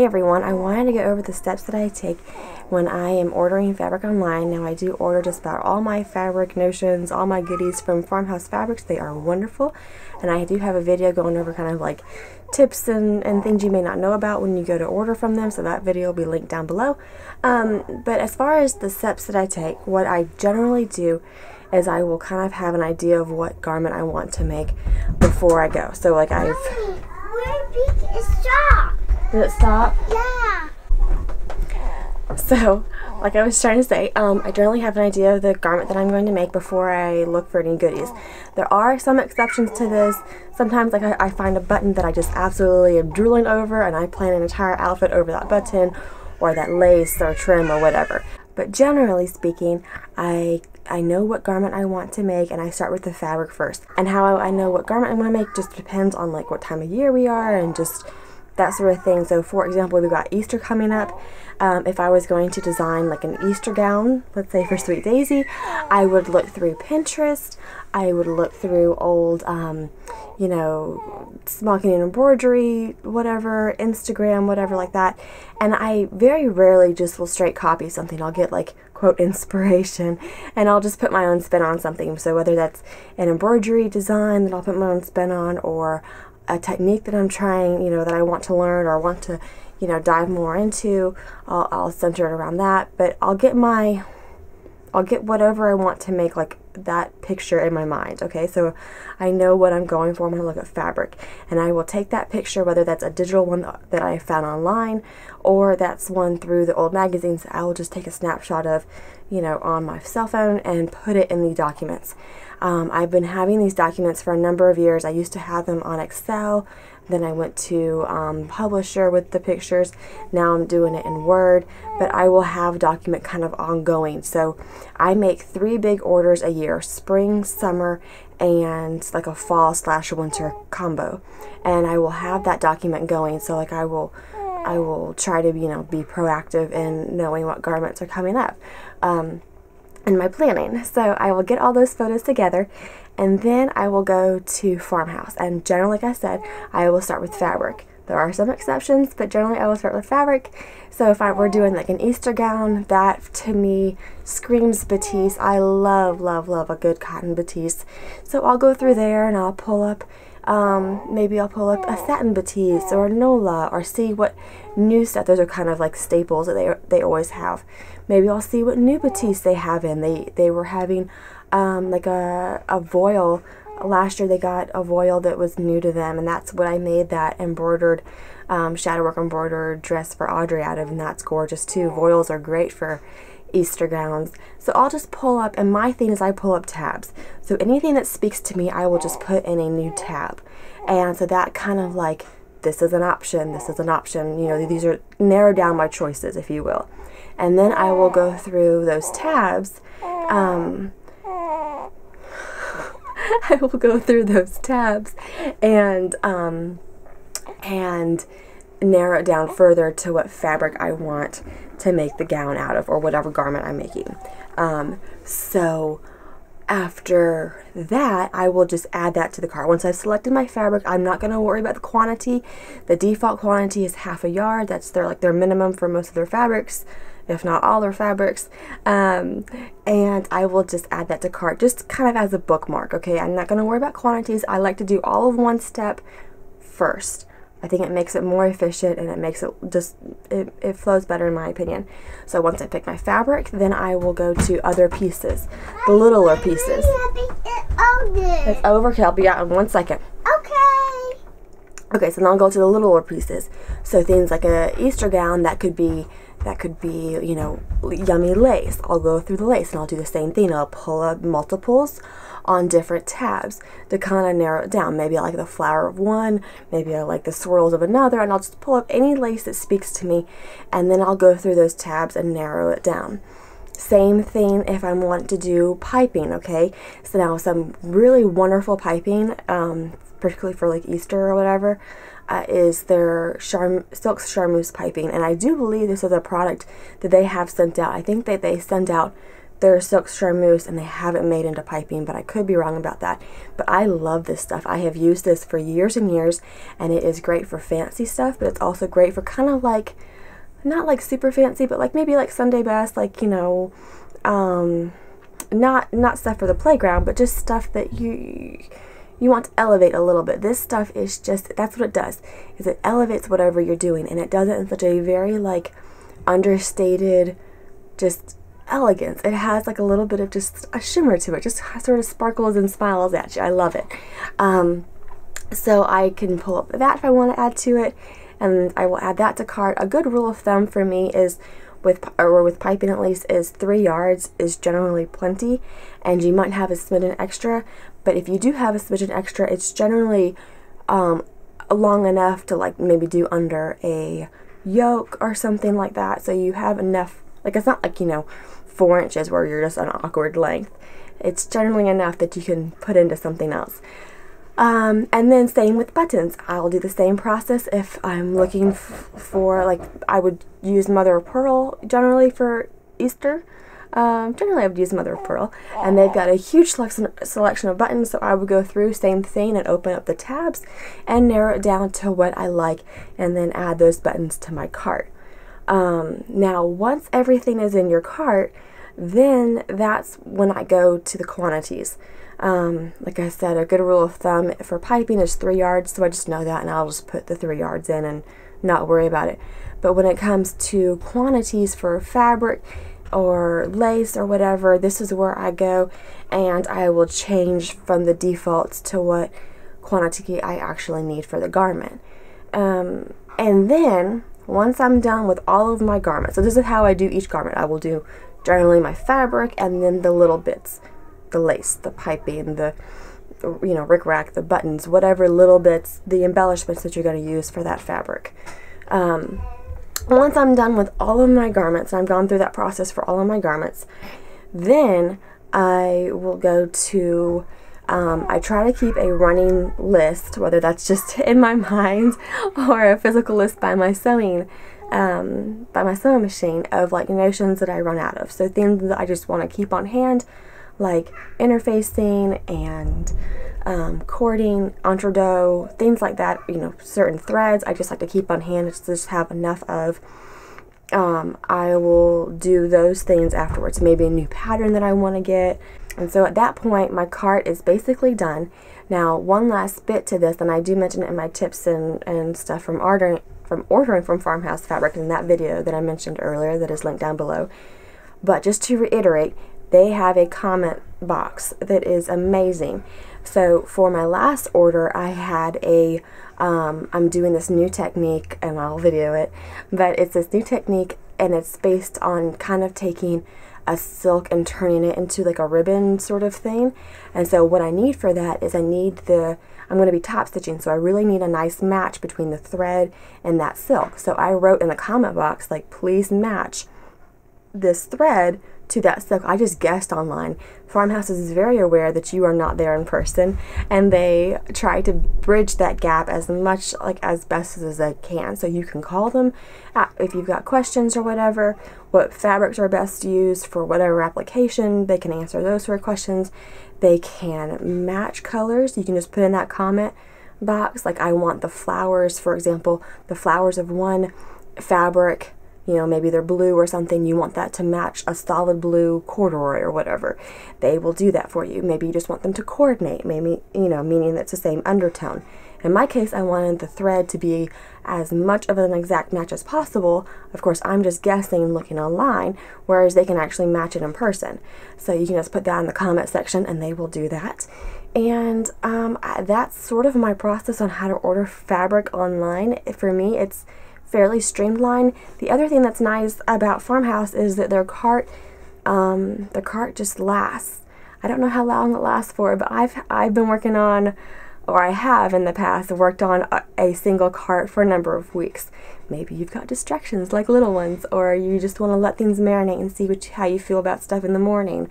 everyone, I wanted to go over the steps that I take when I am ordering fabric online. Now I do order just about all my fabric notions, all my goodies from Farmhouse Fabrics. They are wonderful, and I do have a video going over kind of like tips and things you may not know about when you go to order from them, so that video will be linked down below. But as far as the steps that I take, what I generally do is I will kind of have an idea of what garment I want to make before I go. So like I've... Where did it stop? Did it stop? Yeah. So, like I was trying to say, I generally have an idea of the garment that I'm going to make before I look for any goodies. There are some exceptions to this. Sometimes like I find a button that I just absolutely am drooling over and I plan an entire outfit over that button or that lace or trim or whatever. But generally speaking, I know what garment I want to make, and I start with the fabric first. And how I know what garment I want to make just depends on like what time of year we are and just that sort of thing. So for example, we've got Easter coming up. If I was going to design like an Easter gown, let's say for Sweet Daisy, I would look through Pinterest. I would look through old, you know, smocking and embroidery, whatever, Instagram, whatever like that. And I very rarely just will straight copy something. I'll get like, quote, inspiration, and I'll just put my own spin on something. So whether that's an embroidery design that I'll put my own spin on, or a technique that I'm trying, you know, that I want to learn or want to, you know, dive more into, I'll center it around that. But I'll get whatever I want to make, like that picture in my mind. Okay, so I know what I'm going for when I look at fabric, and I will take that picture, whether that's a digital one that I found online or that's one through the old magazines. I will just take a snapshot of, you know, on my cell phone and put it in the documents. I've been having these documents for a number of years. I used to have them on Excel, then I went to Publisher with the pictures. Now I'm doing it in Word, but I will have document kind of ongoing. So I make 3 big orders a year: spring, summer, and like a fall/winter combo. And I will have that document going. So like I will try to, you know, be proactive in knowing what garments are coming up in my planning. So I will get all those photos together, and then I will go to Farmhouse. And generally, like I said, I will start with fabric. There are some exceptions, but generally I will start with fabric. So if I were doing like an Easter gown, that to me screams batiste. I love, love, love a good cotton batiste. So I'll go through there and I'll pull up, maybe I'll pull up a satin batiste or a Nola, or see what new stuff. Those are kind of like staples that they always have. Maybe I'll see what new batiste they have in. They were having like a voile. Last year they got a voile that was new to them, and that's what I made that embroidered, shadowwork embroidered dress for Audrey out of, and that's gorgeous too. Voiles are great for Easter gowns. So I'll just pull up, and my thing is I pull up tabs. So anything that speaks to me, I will just put in a new tab. And so that kind of like, this is an option, this is an option, you know, these are narrow down my choices, if you will. And then I will go through those tabs. I will go through those tabs and narrow it down further to what fabric I want to make the gown out of, or whatever garment I'm making. So after that, I will just add that to the cart. Once I've selected my fabric, I'm not going to worry about the quantity. The default quantity is ½ yard. That's their minimum for most of their fabrics, if not all their fabrics. And I will just add that to cart, just kind of as a bookmark. Okay, I'm not going to worry about quantities. I like to do all of one step first. I think it makes it more efficient, and it makes it just, it flows better in my opinion. So once I pick my fabric, then I will go to other pieces, the littler pieces. It's over. Okay, I'll be out in 1 second. Okay. Okay, so then I'll go to the littler pieces. So things like a Easter gown, that could be, you know, yummy lace. I'll go through the lace and I'll do the same thing. I'll pull up multiples on different tabs to kind of narrow it down. Maybe I like the flower of one, maybe I like the swirls of another, and I'll just pull up any lace that speaks to me, and then I'll go through those tabs and narrow it down. Same thing if I want to do piping. Okay, so now some really wonderful piping, particularly for like Easter or whatever, is their silk charmeuse piping, and I do believe this is a product that they have sent out. I think that they send out they're silk charmeuse and they have it made into piping, but I could be wrong about that. But I love this stuff. I have used this for years and years, and it is great for fancy stuff, but it's also great for kind of like, not like super fancy, but like maybe like Sunday best, like, you know, not stuff for the playground, but just stuff that you want to elevate a little bit. This stuff is just, that's what it does, is it elevates whatever you're doing, and it does it in such a very like understated, just elegance. It has like a little bit of just a shimmer to it, just sort of sparkles and smiles at you. I love it. So I can pull up that if I want to add to it, and I will add that to cart. A good rule of thumb for me is with piping at least is 3 yards is generally plenty, and you might have a smidgen extra, but if you do have a smidgen extra, it's generally long enough to like maybe do under a yoke or something like that, so you have enough, like it's not like, you know, 4 inches where you're just an awkward length. It's generally enough that you can put into something else. And then same with buttons. I'll do the same process if I'm looking for, like, I would use mother of pearl generally for Easter. Generally I would use mother of pearl, and they've got a huge selection of buttons, so I would go through, same thing, and open up the tabs and narrow it down to what I like, and then add those buttons to my cart. Now once everything is in your cart, then that's when I go to the quantities. Like I said, a good rule of thumb for piping is 3 yards, so I just know that, and I'll just put the 3 yards in and not worry about it. But when it comes to quantities for fabric or lace or whatever, this is where I go, and I will change from the defaults to what quantity I actually need for the garment. And then once I'm done with all of my garments, so this is how I do each garment. I will do generally my fabric, and then the little bits, the lace, the piping, the, you know, rickrack, the buttons, whatever little bits, the embellishments that you're going to use for that fabric. Once I'm done with all of my garments, I've gone through that process for all of my garments, then I will go to, I try to keep a running list, whether that's just in my mind or a physical list by my sewing machine, of like notions that I run out of. So things that I just want to keep on hand, like interfacing and cording, entredeaux, things like that, you know, certain threads I just like to keep on hand to just have enough of. I will do those things afterwards, maybe a new pattern that I want to get. And so at that point my cart is basically done. Now one last bit to this, and I do mention it in my tips and stuff from ordering from Farmhouse Fabrics in that video that I mentioned earlier that is linked down below. But just to reiterate, they have a comment box that is amazing. So for my last order, I had a, I'm doing this new technique, and I'll video it, but it's this new technique, and it's based on kind of taking a silk and turning it into like a ribbon sort of thing. And so what I need for that is I'm going to be top stitching, so I really need a nice match between the thread and that silk. So I wrote in the comment box, like, please match this thread to that silk. I just guessed online. Farmhouse is very aware that you are not there in person, and they try to bridge that gap as much, like, as best as they can. So you can call them if you've got questions or whatever, what fabrics are best used for whatever application. They can answer those sort of questions. They can match colors. You can just put in that comment box, like, I want the flowers, for example, the flowers of one fabric, you know, maybe they're blue or something, you want that to match a solid blue corduroy or whatever. They will do that for you. Maybe you just want them to coordinate, maybe, you know, meaning that's the same undertone. In my case, I wanted the thread to be as much of an exact match as possible. Of course, I'm just guessing and looking online, whereas they can actually match it in person. So you can just put that in the comment section and they will do that. And that's sort of my process on how to order fabric online. For me, it's fairly streamlined. The other thing that's nice about Farmhouse is that their cart just lasts. I don't know how long it lasts for, but I've been working on, or I have in the past, worked on a single cart for a number of weeks. Maybe you've got distractions like little ones, or you just want to let things marinate and see how you feel about stuff in the morning.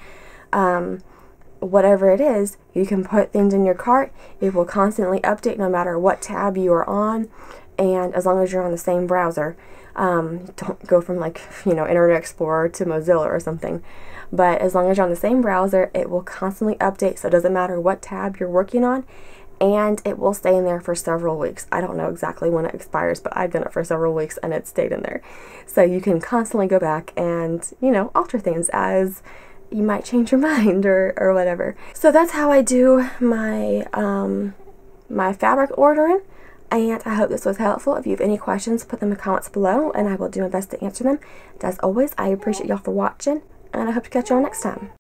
Whatever it is, you can put things in your cart. It will constantly update no matter what tab you are on, and as long as you're on the same browser, don't go from like, you know, Internet Explorer to Mozilla or something, but as long as you're on the same browser, it will constantly update, so it doesn't matter what tab you're working on, and it will stay in there for several weeks. I don't know exactly when it expires, but I've done it for several weeks and it stayed in there. So you can constantly go back and, you know, alter things as you might change your mind or whatever. So that's how I do my my fabric ordering, and I hope this was helpful. If you have any questions, put them in the comments below and I will do my best to answer them. And as always, I appreciate y'all for watching, and I hope to catch y'all next time.